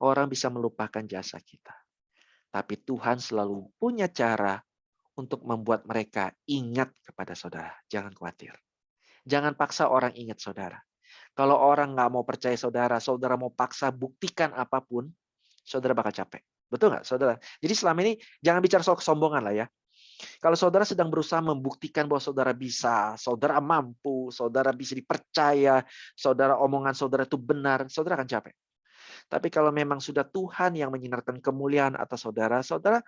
Orang bisa melupakan jasa kita. Tapi Tuhan selalu punya cara untuk membuat mereka ingat kepada saudara. Jangan khawatir. Jangan paksa orang ingat saudara. Kalau orang nggak mau percaya saudara, saudara mau paksa buktikan apapun, saudara bakal capek. Betul nggak saudara? Jadi selama ini jangan bicara soal kesombongan lah ya. Kalau saudara sedang berusaha membuktikan bahwa saudara bisa, saudara mampu, saudara bisa dipercaya, saudara omongan saudara itu benar, saudara akan capek. Tapi kalau memang sudah Tuhan yang menyinarkan kemuliaan atas saudara, saudara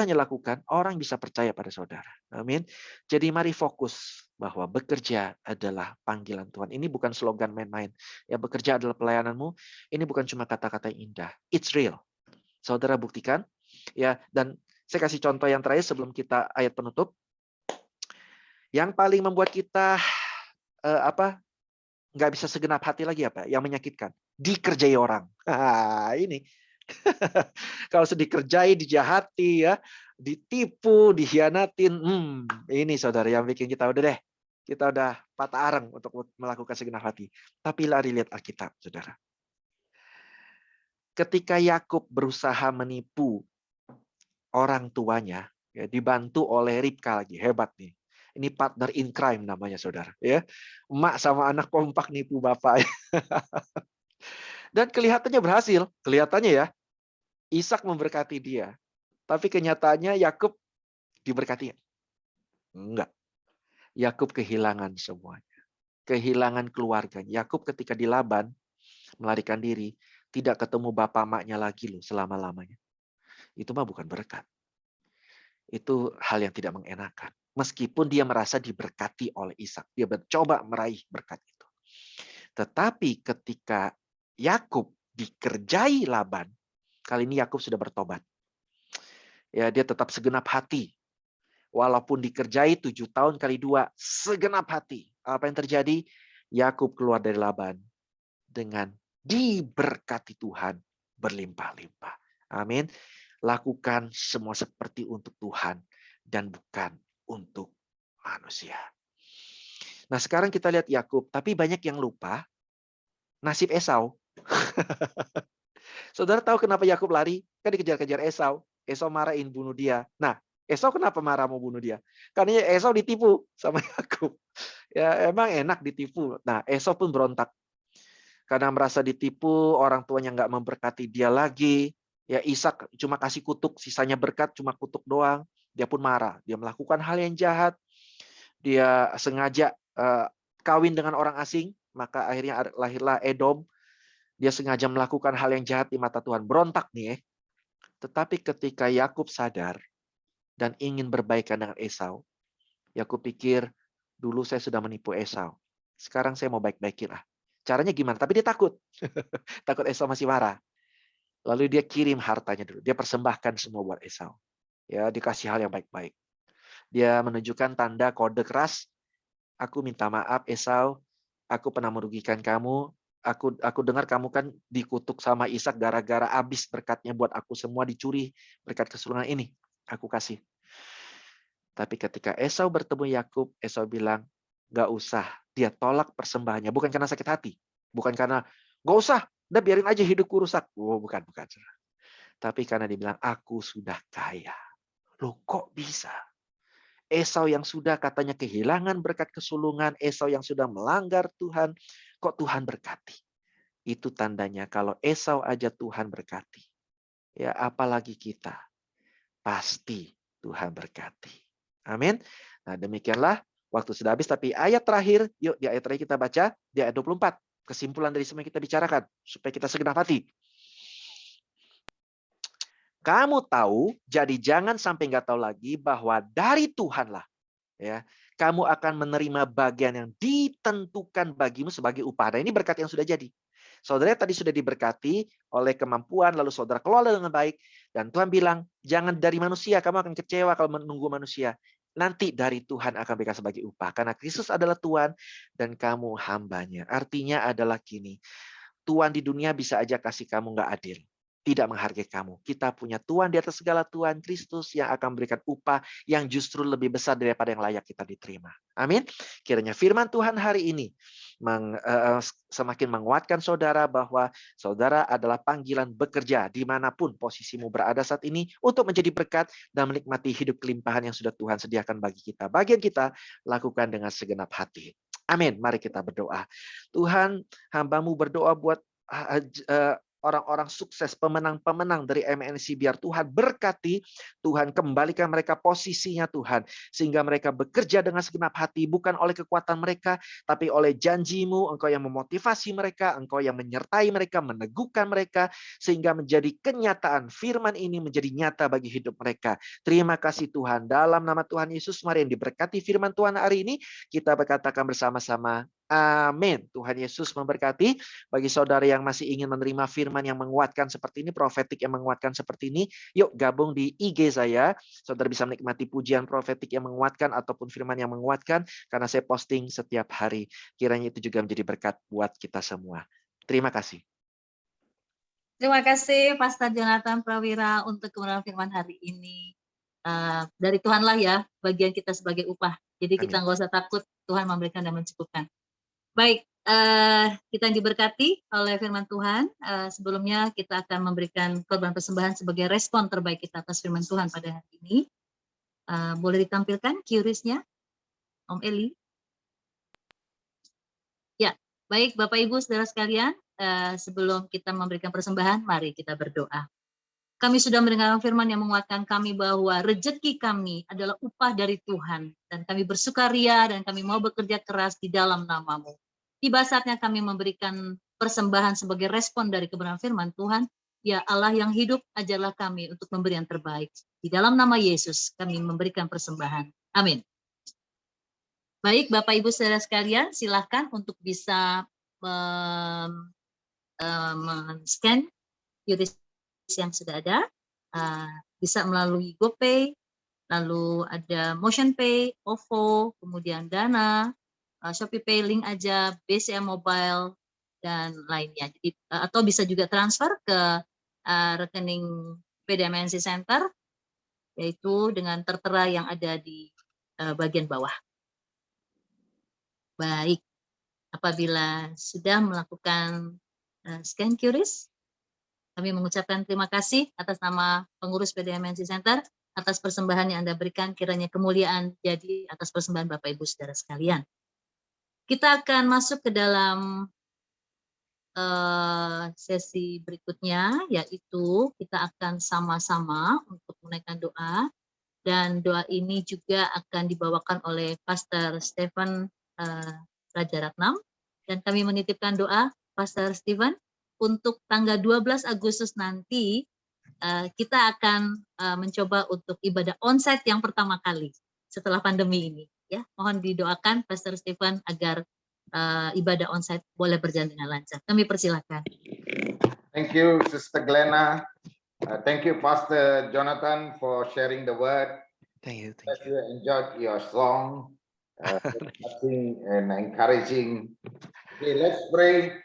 hanya lakukan, orang bisa percaya pada saudara. Amin. Jadi mari fokus bahwa bekerja adalah panggilan Tuhan. Ini bukan slogan main-main. Ya, bekerja adalah pelayananmu. Ini bukan cuma kata-kata yang indah. It's real. Saudara buktikan. Ya, dan saya kasih contoh yang terakhir sebelum kita ayat penutup. Yang paling membuat kita nggak bisa segenap hati lagi apa? Yang menyakitkan. Dikerjai orang. Ini. Kalau dikerjai, dijahati, ya, ditipu, dikhianatin. Ini saudara yang bikin kita udah deh. Kita udah patah arang untuk melakukan segenap hati. Tapi lari lihat Alkitab, saudara. Ketika Yakub berusaha menipu orang tuanya, ya, dibantu oleh Ribka lagi. Hebat nih. Ini partner in crime namanya, saudara. Ya, emak sama anak kompak nipu bapak. Dan kelihatannya berhasil. Kelihatannya ya, Ishak memberkati dia. Tapi kenyataannya Yakub diberkati. Enggak. Yakub kehilangan semuanya. Kehilangan keluarganya. Yakub ketika di Laban melarikan diri, tidak ketemu bapak maknya lagi loh selama-lamanya. Itu mah bukan berkat. Itu hal yang tidak mengenakan. Meskipun dia merasa diberkati oleh Ishak, dia mencoba meraih berkat itu. Tetapi ketika Yakub dikerjai Laban, kali ini Yakub sudah bertobat. Ya, dia tetap segenap hati. Walaupun dikerjai 7 tahun kali 2, segenap hati. Apa yang terjadi? Yakub keluar dari Laban dengan diberkati Tuhan berlimpah-limpah. Amin. Lakukan semua seperti untuk Tuhan dan bukan untuk manusia. Nah, sekarang kita lihat Yakub, tapi banyak yang lupa nasib Esau. Saudara tahu kenapa Yakub lari? Kan dikejar-kejar Esau. Esau marahin bunuh dia. Nah, Esau kenapa marah mau bunuh dia? Karena Esau ditipu sama Yakub. Ya, emang enak ditipu. Nah, Esau pun berontak. Karena merasa ditipu, orang tuanya nggak memberkati dia lagi. Ya, Ishak cuma kasih kutuk, sisanya berkat cuma kutuk doang. Dia pun marah. Dia melakukan hal yang jahat. Dia sengaja kawin dengan orang asing, maka akhirnya lahirlah Edom. Dia sengaja melakukan hal yang jahat di mata Tuhan. Berontak nih. Tetapi ketika Yakub sadar dan ingin berbaikan dengan Esau, Yakub pikir, dulu saya sudah menipu Esau. Sekarang saya mau baik-baikin lah. Caranya gimana? Tapi dia takut. Takut Esau masih marah. Lalu dia kirim hartanya dulu. Dia persembahkan semua buat Esau. Ya, dikasih hal yang baik-baik. Dia menunjukkan tanda kode keras. Aku minta maaf Esau. Aku pernah merugikan kamu. Aku dengar kamu kan dikutuk sama Ishak gara-gara habis berkatnya buat aku semua dicuri. Berkat kesulungan ini aku kasih. Tapi ketika Esau bertemu Yakub, Esau bilang, "Gak usah." Dia tolak persembahannya, bukan karena sakit hati, bukan karena gak usah, udah biarin aja hidupku rusak. Oh, bukan. Tapi karena dia bilang, "Aku sudah kaya." Loh, kok bisa? Esau yang sudah katanya kehilangan berkat kesulungan, Esau yang sudah melanggar Tuhan, kok Tuhan berkati? Itu tandanya kalau Esau aja Tuhan berkati. Ya, apalagi kita. Pasti Tuhan berkati. Amin. Nah, demikianlah waktu sudah habis, tapi ayat terakhir, yuk di ayat terakhir kita baca, di ayat 24. Kesimpulan dari semua yang kita bicarakan, supaya kita segenap hati. Kamu tahu, jadi jangan sampai nggak tahu lagi bahwa dari Tuhanlah, ya, kamu akan menerima bagian yang ditentukan bagimu sebagai upah. Nah, ini berkat yang sudah jadi. Saudara tadi sudah diberkati oleh kemampuan, lalu saudara kelola dengan baik. Dan Tuhan bilang, jangan dari manusia, kamu akan kecewa kalau menunggu manusia. Nanti dari Tuhan akan berikan sebagai upah. Karena Kristus adalah Tuhan dan kamu hambanya. Artinya adalah gini, Tuhan di dunia bisa aja kasih kamu nggak adil. Tidak menghargai kamu. Kita punya Tuhan di atas segala Tuhan, Kristus yang akan memberikan upah yang justru lebih besar daripada yang layak kita diterima. Amin. Kiranya firman Tuhan hari ini semakin menguatkan saudara bahwa saudara adalah panggilan bekerja dimanapun posisimu berada saat ini untuk menjadi berkat dan menikmati hidup kelimpahan yang sudah Tuhan sediakan bagi kita. Bagian kita lakukan dengan segenap hati. Amin. Mari kita berdoa. Tuhan, hamba-Mu berdoa buat orang-orang sukses, pemenang-pemenang dari MNC. Biar Tuhan berkati, Tuhan kembalikan mereka posisinya Tuhan. Sehingga mereka bekerja dengan segenap hati, bukan oleh kekuatan mereka, tapi oleh janji-Mu. Engkau yang memotivasi mereka, Engkau yang menyertai mereka, meneguhkan mereka, sehingga menjadi kenyataan firman ini menjadi nyata bagi hidup mereka. Terima kasih Tuhan. Dalam nama Tuhan Yesus, mari yang diberkati firman Tuhan hari ini, kita berkatakan bersama-sama, amin. Tuhan Yesus memberkati. Bagi saudara yang masih ingin menerima firman yang menguatkan seperti ini, profetik yang menguatkan seperti ini, yuk gabung di IG saya. Saudara bisa menikmati pujian profetik yang menguatkan ataupun firman yang menguatkan, karena saya posting setiap hari. Kiranya itu juga menjadi berkat buat kita semua. Terima kasih. Terima kasih Pastor Jonathan Prawira untuk kebenaran firman hari ini. Dari Tuhanlah ya bagian kita sebagai upah. Jadi kita nggak usah takut, Tuhan memberikan dan mencukupkan. Baik, kita diberkati oleh firman Tuhan. Sebelumnya kita akan memberikan korban persembahan sebagai respon terbaik kita atas firman Tuhan pada hari ini. Boleh ditampilkan QRIS-nya, Om Eli? Ya, baik Bapak Ibu saudara sekalian, sebelum kita memberikan persembahan, mari kita berdoa. Kami sudah mendengarkan firman yang menguatkan kami bahwa rezeki kami adalah upah dari Tuhan. Dan kami bersukaria dan kami mau bekerja keras di dalam nama-Mu. Tiba saatnya kami memberikan persembahan sebagai respon dari kebenaran firman Tuhan. Ya Allah yang hidup, ajarlah kami untuk memberi yang terbaik. Di dalam nama Yesus kami memberikan persembahan. Amin. Baik, Bapak Ibu Saudara sekalian, silakan untuk bisa men-scan QRIS yang sudah ada. Bisa melalui GoPay, lalu ada MotionPay, OVO, kemudian Dana, ShopeePay, link aja, BCA Mobile, dan lainnya. Jadi, atau bisa juga transfer ke rekening PDMNC Center, yaitu dengan tertera yang ada di bagian bawah. Baik, apabila sudah melakukan scan QRIS, kami mengucapkan terima kasih atas nama pengurus PDMNC Center atas persembahan yang Anda berikan, kiranya kemuliaan jadi atas persembahan Bapak Ibu Saudara sekalian. Kita akan masuk ke dalam sesi berikutnya, yaitu kita akan sama-sama untuk menaikkan doa, dan doa ini juga akan dibawakan oleh Pastor Stephen Rajaratnam, dan kami menitipkan doa Pastor Stephen untuk tanggal 12 Agustus nanti kita akan mencoba untuk ibadah onsite yang pertama kali setelah pandemi ini. Ya, mohon didoakan Pastor Stephen agar ibadah onsite boleh berjalan dengan lancar. Kami persilakan. Thank you, Sister Glenna. Thank you, Pastor Jonathan, for sharing the word. Thank you. Hope you enjoyed your song, touching and encouraging. Okay, let's pray.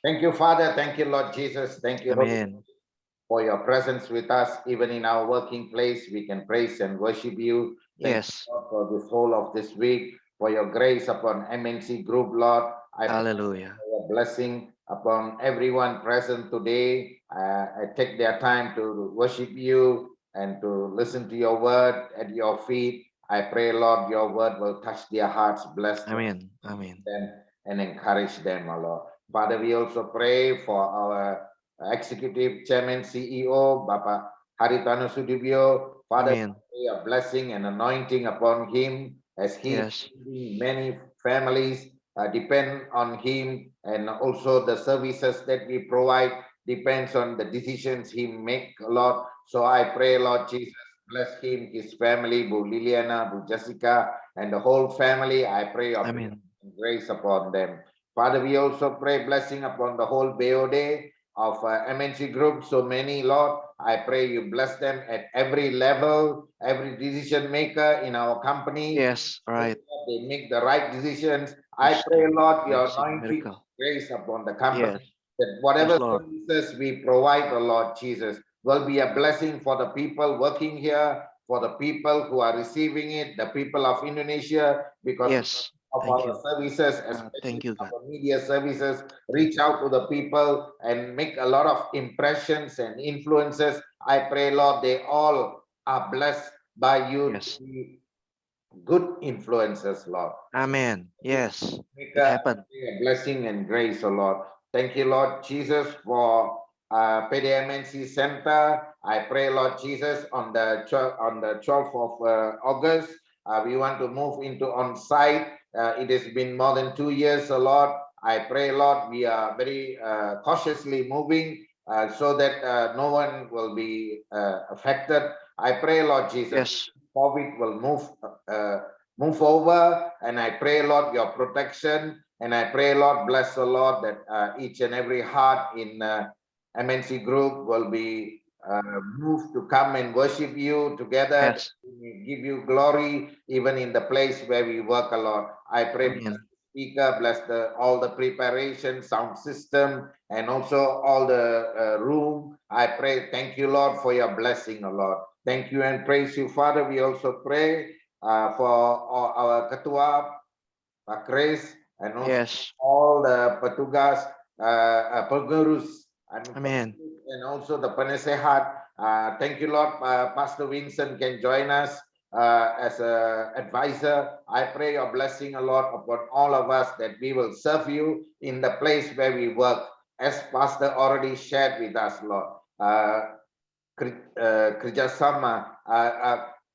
Thank you, Father. Thank you, Lord Jesus. Thank you, Holy Amen. Spirit, for your presence with us, even in our working place. We can praise and worship you. Thank Yes. you, Lord, for this whole of this week, for your grace upon MNC Group, Lord. I pray Hallelujah. for your blessing upon everyone present today. I take their time to worship you and to listen to your word at your feet. I pray, Lord, your word will touch their hearts, bless them, Amin. Amin. and encourage them, O Lord. Father, we also pray for our Executive Chairman, CEO, Bapak Haritano Sudibyo. Father, Amin. pray a blessing and anointing upon him as he Yes. many families depend on him, and also the services that we provide depends on the decisions he make, Lord. So I pray, Lord Jesus, bless him, his family, Bu Liliana, Bu Jessica, and the whole family. I pray your Amin. grace upon them. Father, we also pray blessing upon the whole BOD of MNC Group. So many, Lord, I pray you bless them at every level, every decision maker in our company. Yes. Right. They make the right decisions. I pray, Lord, your anointing Miracle. grace upon the company. Yes. That whatever Yes, Lord. services we provide, the Lord Jesus, will be a blessing for the people working here, for the people who are receiving it, the people of Indonesia, because Yes. of Thank our you. services, Thank especially you, God. our media services, reach out to the people and make a lot of impressions and influences. I pray, Lord, they all are blessed by you. Yes. To be good influences, Lord. Amen. Yes. Make It happened. a blessing and grace, O Lord. Thank you, Lord Jesus, for PDMNC Center. I pray, Lord Jesus, on the 12th of August, we want to move into on-site. It has been more than 2 years, Lord. I pray, Lord, we are very cautiously moving so that no one will be affected. I pray, Lord Jesus, Yes. COVID will move over, and I pray, Lord, your protection, and I pray, Lord, bless the Lord, that each and every heart in MNC Group will be moved to come and worship you together. Yes. We give you glory even in the place where we work, Lord. I pray, Amen. speaker, bless all the preparation, sound system, and also all the room. I pray, thank you, Lord, for your blessing, Lord. Thank you and praise you, Father. We also pray for our Ketua, Pak Chris, and also Yes. all the petugas, pengurus, Amen. and also the penasehat. Thank you, Lord. Pastor Vincent can join us as an advisor. I pray your blessing, Lord, upon all of us, that we will serve you in the place where we work, as Pastor already shared with us, Lord. Kerjasama,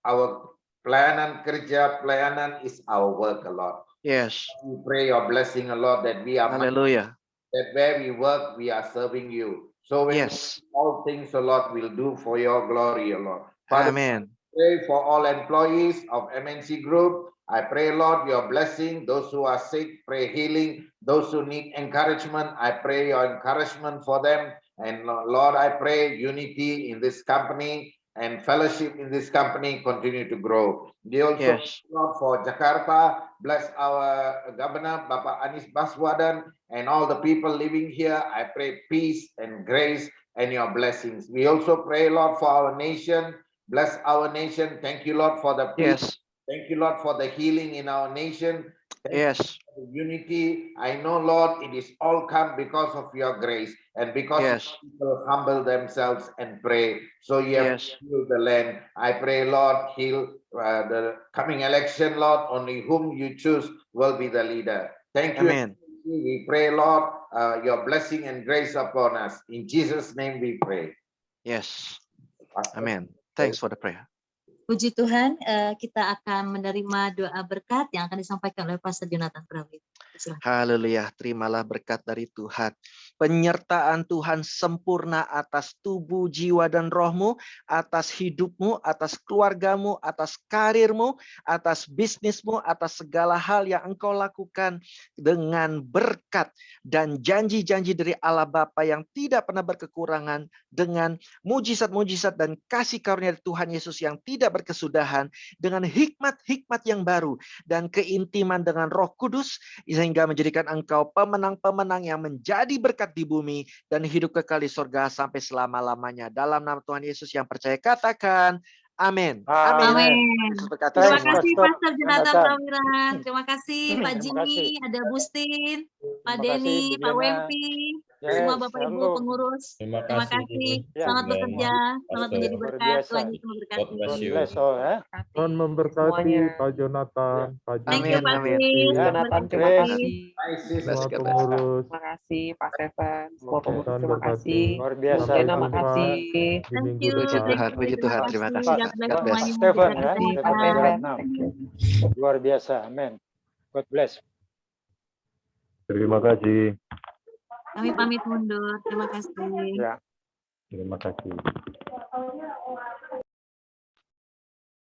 our pelayanan is our work, Lord. Yes. We pray your blessing, Lord, that we are Hallelujah. that where we work, we are serving you. So when Yes. all things, Lord, will do for your glory, Lord. Father, Amin. pray for all employees of MNC Group. I pray, Lord, your blessing. Those who are sick, pray healing. Those who need encouragement, I pray your encouragement for them. And Lord, I pray unity in this company and fellowship in this company continue to grow. We also Yes. pray, Lord, for Jakarta. Bless our Governor, Bapak Anies Baswedan, and all the people living here. I pray peace and grace and your blessings. We also pray, Lord, for our nation. Bless our nation. Thank you, Lord, for the peace. Yes. Thank you, Lord, for the healing in our nation. Thank you Yes. for the unity. I know, Lord, it is all come because of your grace and because Yes. people humble themselves and pray. So you have Yes. healed the land. I pray, Lord, heal the coming election, Lord. Only whom you choose will be the leader. Thank you. Amen. We pray, Lord, your blessing and grace upon us. In Jesus' name we pray. Yes. Pastor. Amen. Thanks for the prayer. Puji Tuhan, kita akan menerima doa berkat yang akan disampaikan oleh Pastor Jonathan Prawit. Silakan. Haleluya, terimalah berkat dari Tuhan. Penyertaan Tuhan sempurna atas tubuh, jiwa, dan rohmu, atas hidupmu, atas keluargamu, atas karirmu, atas bisnismu, atas segala hal yang engkau lakukan dengan berkat dan janji-janji dari Allah Bapa yang tidak pernah berkekurangan, dengan mujizat-mujizat dan kasih karunia dari Tuhan Yesus yang tidak berkesudahan, dengan hikmat-hikmat yang baru dan keintiman dengan Roh Kudus, sehingga menjadikan engkau pemenang-pemenang yang menjadi berkat di bumi dan hidup kekal di surga sampai selama-lamanya. Dalam nama Tuhan Yesus yang percaya, katakan amin. Amin. Amin. Yesus berkati Terima semua. kasih Pastor Pastor Jonathan Jonathan. Prawiran. Terima kasih Pak Terima Jimmy, kasih. ada Bustin, Pak Terima kasih, Denny, Bu Pak Diana. Wempi, Yes, semua Bapak Ibu halo. pengurus. Terima Terima kasih. kasih. Ya. Selamat Amen. bekerja, selamat Pastor. menjadi Luar berkat. biasa. Tuhan Yesus God memberkati. bless God you. bless all, ya. Tuhan memberkati Pak Ya. Jonathan, Pak Thank Jimmy, you Pak Amin. Sis. Ya. Jonathan, Berkat terima Grace. kasih. God semua bless. pengurus. Terima kasih Pak Stefan. Semua Oke. pengurus Tuhan terima berkati. kasih. Luar Bu biasa. Diana, Sampai jumpa makasih. di Thank minggu you. Puji depan. Tuhan, puji Tuhan. Terima kasih, God Pak. bless God bless. semuanya. Stephen, ya. Berkati Terima kita. kasih, Stephen Pak Jalan 6. Luar biasa. Amin. God bless. Terima kasih. Kami pamit mundur. Terima kasih. Ya. Terima kasih.